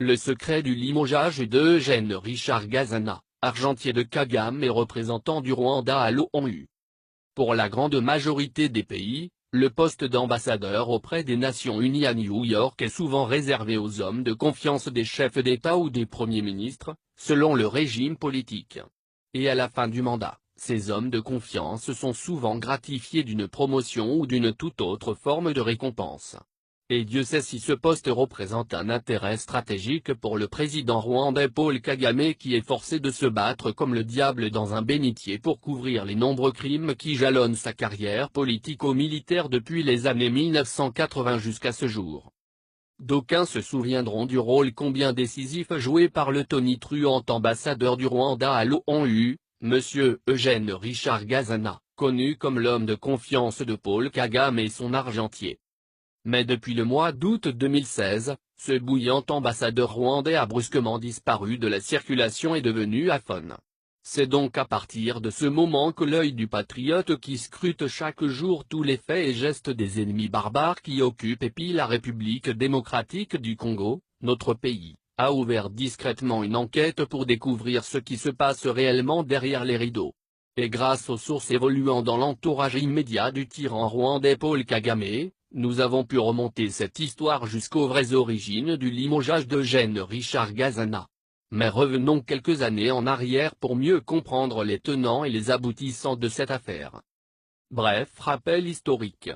Le secret du limogeage d'Eugène Richard Gazana, argentier de Kagame et représentant du Rwanda à l'ONU. Pour la grande majorité des pays, le poste d'ambassadeur auprès des Nations Unies à New York est souvent réservé aux hommes de confiance des chefs d'État ou des premiers ministres, selon le régime politique. Et à la fin du mandat, ces hommes de confiance sont souvent gratifiés d'une promotion ou d'une toute autre forme de récompense. Et Dieu sait si ce poste représente un intérêt stratégique pour le président rwandais Paul Kagame qui est forcé de se battre comme le diable dans un bénitier pour couvrir les nombreux crimes qui jalonnent sa carrière politico-militaire depuis les années 1980 jusqu'à ce jour. D'aucuns se souviendront du rôle combien décisif joué par le tonitruant ambassadeur du Rwanda à l'ONU, M. Eugène Richard Gazana, connu comme l'homme de confiance de Paul Kagame et son argentier. Mais depuis le mois d'août 2016, ce bouillant ambassadeur rwandais a brusquement disparu de la circulation et devenu aphone. C'est donc à partir de ce moment que l'œil du patriote qui scrute chaque jour tous les faits et gestes des ennemis barbares qui occupent et pillent la République démocratique du Congo, notre pays, a ouvert discrètement une enquête pour découvrir ce qui se passe réellement derrière les rideaux. Et grâce aux sources évoluant dans l'entourage immédiat du tyran rwandais Paul Kagame, nous avons pu remonter cette histoire jusqu'aux vraies origines du limogeage d'Eugène Richard Gazana. Mais revenons quelques années en arrière pour mieux comprendre les tenants et les aboutissants de cette affaire. Bref rappel historique.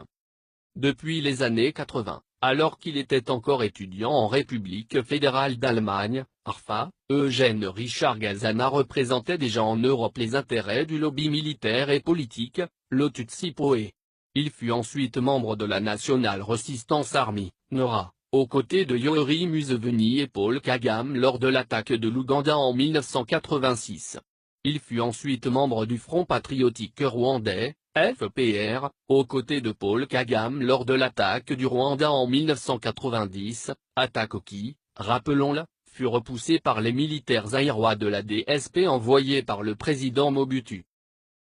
Depuis les années 80, alors qu'il était encore étudiant en République fédérale d'Allemagne, RFA, Eugène Richard Gazana représentait déjà en Europe les intérêts du lobby militaire et politique, le Tutsi-Poe. Il fut ensuite membre de la National Resistance Army, NORA, aux côtés de Yoweri Museveni et Paul Kagame lors de l'attaque de l'Ouganda en 1986. Il fut ensuite membre du Front patriotique rwandais, FPR, aux côtés de Paul Kagame lors de l'attaque du Rwanda en 1990, attaque qui, rappelons-le, fut repoussée par les militaires zaïrois de la DSP envoyés par le président Mobutu.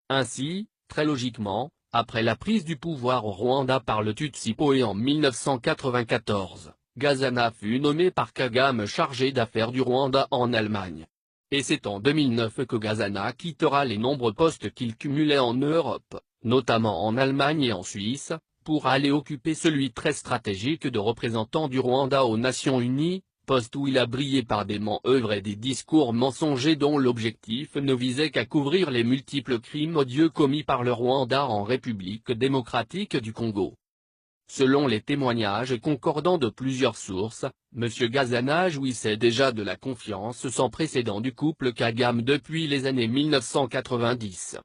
Ainsi, très logiquement, après la prise du pouvoir au Rwanda par le Tutsi-Poe en 1994, Gazana fut nommé par Kagame chargé d'affaires du Rwanda en Allemagne. Et c'est en 2009 que Gazana quittera les nombreux postes qu'il cumulait en Europe, notamment en Allemagne et en Suisse, pour aller occuper celui très stratégique de représentant du Rwanda aux Nations Unies, poste où il a brillé par des manœuvres et des discours mensongers dont l'objectif ne visait qu'à couvrir les multiples crimes odieux commis par le Rwanda en République démocratique du Congo. Selon les témoignages concordants de plusieurs sources, M. Gazana jouissait déjà de la confiance sans précédent du couple Kagame depuis les années 1990.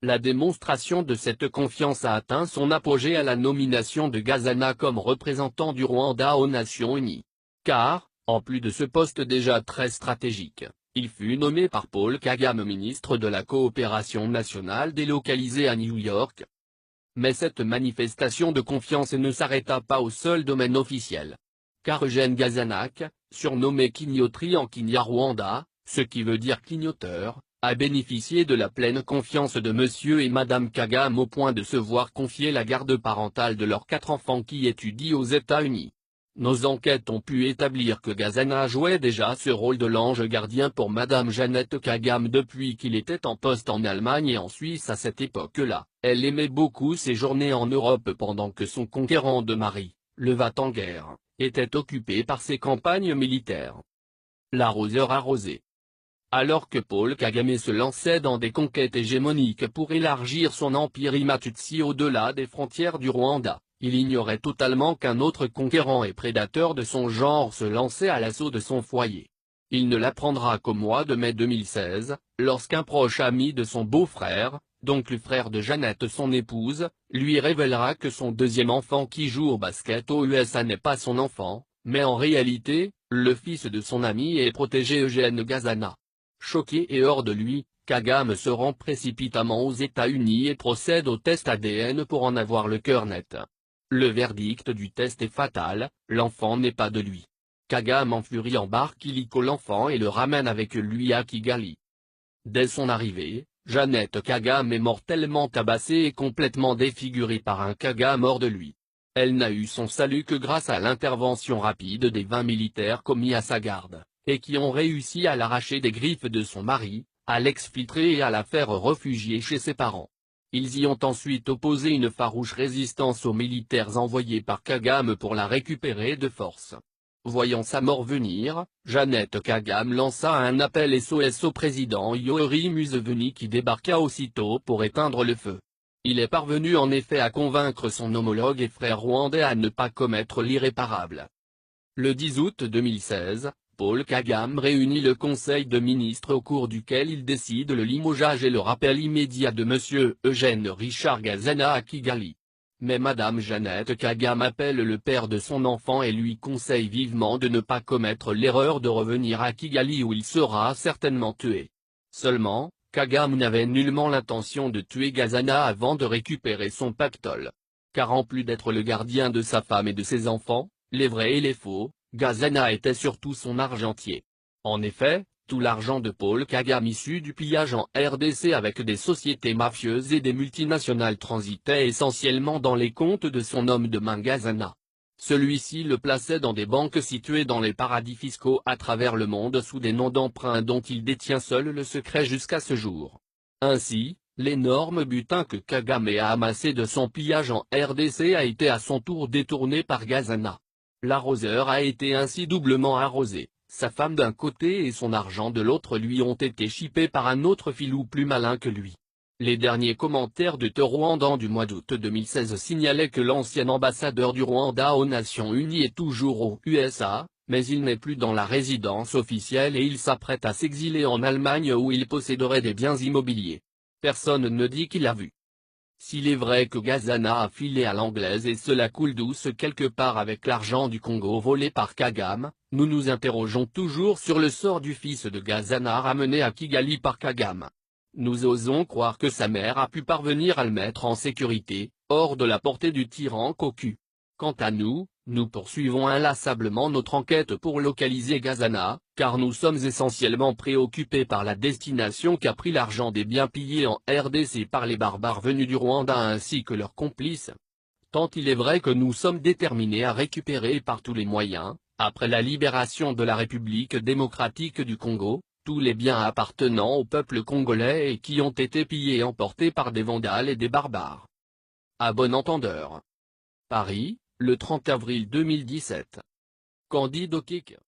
La démonstration de cette confiance a atteint son apogée à la nomination de Gazana comme représentant du Rwanda aux Nations Unies. Car, en plus de ce poste déjà très stratégique, il fut nommé par Paul Kagame ministre de la Coopération nationale délocalisé à New York. Mais cette manifestation de confiance ne s'arrêta pas au seul domaine officiel. Car Eugène Gazana, surnommé Kinyotri en Kinyarwanda, ce qui veut dire clignoteur, a bénéficié de la pleine confiance de Monsieur et Madame Kagame au point de se voir confier la garde parentale de leurs 4 enfants qui étudient aux États-Unis. Nos enquêtes ont pu établir que Gazana jouait déjà ce rôle de l'ange gardien pour Madame Jeannette Kagame depuis qu'il était en poste en Allemagne et en Suisse à cette époque-là. Elle aimait beaucoup séjourner en Europe pendant que son conquérant de mari, le va-t-en-guerre, était occupé par ses campagnes militaires. L'arroseur arrosé. Alors que Paul Kagame se lançait dans des conquêtes hégémoniques pour élargir son empire Imatutsi au-delà des frontières du Rwanda, il ignorait totalement qu'un autre conquérant et prédateur de son genre se lançait à l'assaut de son foyer. Il ne l'apprendra qu'au mois de mai 2016, lorsqu'un proche ami de son beau-frère, donc le frère de Jeannette son épouse, lui révélera que son deuxième enfant qui joue au basket aux USA n'est pas son enfant, mais en réalité, le fils de son ami et protégé Eugène Gazana. Choqué et hors de lui, Kagame se rend précipitamment aux États-Unis et procède au test ADN pour en avoir le cœur net. Le verdict du test est fatal, l'enfant n'est pas de lui. Kagame en furie embarque illico l'enfant et le ramène avec lui à Kigali. Dès son arrivée, Jeannette Kagame est mortellement tabassée et complètement défigurée par un Kagame hors de lui. Elle n'a eu son salut que grâce à l'intervention rapide des 20 militaires commis à sa garde, et qui ont réussi à l'arracher des griffes de son mari, à l'exfiltrer et à la faire réfugier chez ses parents. Ils y ont ensuite opposé une farouche résistance aux militaires envoyés par Kagame pour la récupérer de force. Voyant sa mort venir, Jeannette Kagame lança un appel SOS au président Yoweri Museveni qui débarqua aussitôt pour éteindre le feu. Il est parvenu en effet à convaincre son homologue et frère rwandais à ne pas commettre l'irréparable. Le 10 août 2016, Paul Kagame réunit le Conseil de ministres au cours duquel il décide le limogeage et le rappel immédiat de M. Eugène Richard Gazana à Kigali. Mais Madame Jeannette Kagame appelle le père de son enfant et lui conseille vivement de ne pas commettre l'erreur de revenir à Kigali où il sera certainement tué. Seulement, Kagame n'avait nullement l'intention de tuer Gazana avant de récupérer son pactole. Car en plus d'être le gardien de sa femme et de ses enfants, les vrais et les faux, Gazana était surtout son argentier. En effet, tout l'argent de Paul Kagame issu du pillage en RDC avec des sociétés mafieuses et des multinationales transitait essentiellement dans les comptes de son homme de main Gazana. Celui-ci le plaçait dans des banques situées dans les paradis fiscaux à travers le monde sous des noms d'emprunts dont il détient seul le secret jusqu'à ce jour. Ainsi, l'énorme butin que Kagame a amassé de son pillage en RDC a été à son tour détourné par Gazana. L'arroseur a été ainsi doublement arrosé. Sa femme d'un côté et son argent de l'autre lui ont été chippés par un autre filou plus malin que lui. Les derniers commentaires de The Rwandan du mois d'août 2016 signalaient que l'ancien ambassadeur du Rwanda aux Nations Unies est toujours aux USA, mais il n'est plus dans la résidence officielle et il s'apprête à s'exiler en Allemagne où il posséderait des biens immobiliers. Personne ne dit qu'il l'a vu. S'il est vrai que Gazana a filé à l'anglaise et cela coule douce quelque part avec l'argent du Congo volé par Kagame, nous nous interrogeons toujours sur le sort du fils de Gazana ramené à Kigali par Kagame. Nous osons croire que sa mère a pu parvenir à le mettre en sécurité, hors de la portée du tyran cocu. Quant à nous, nous poursuivons inlassablement notre enquête pour localiser Gazana, car nous sommes essentiellement préoccupés par la destination qu'a pris l'argent des biens pillés en RDC par les barbares venus du Rwanda ainsi que leurs complices. Tant il est vrai que nous sommes déterminés à récupérer par tous les moyens, après la libération de la République démocratique du Congo, tous les biens appartenant au peuple congolais et qui ont été pillés et emportés par des vandales et des barbares. À bon entendeur. Paris, le 30 avril 2017. Candide Okeke.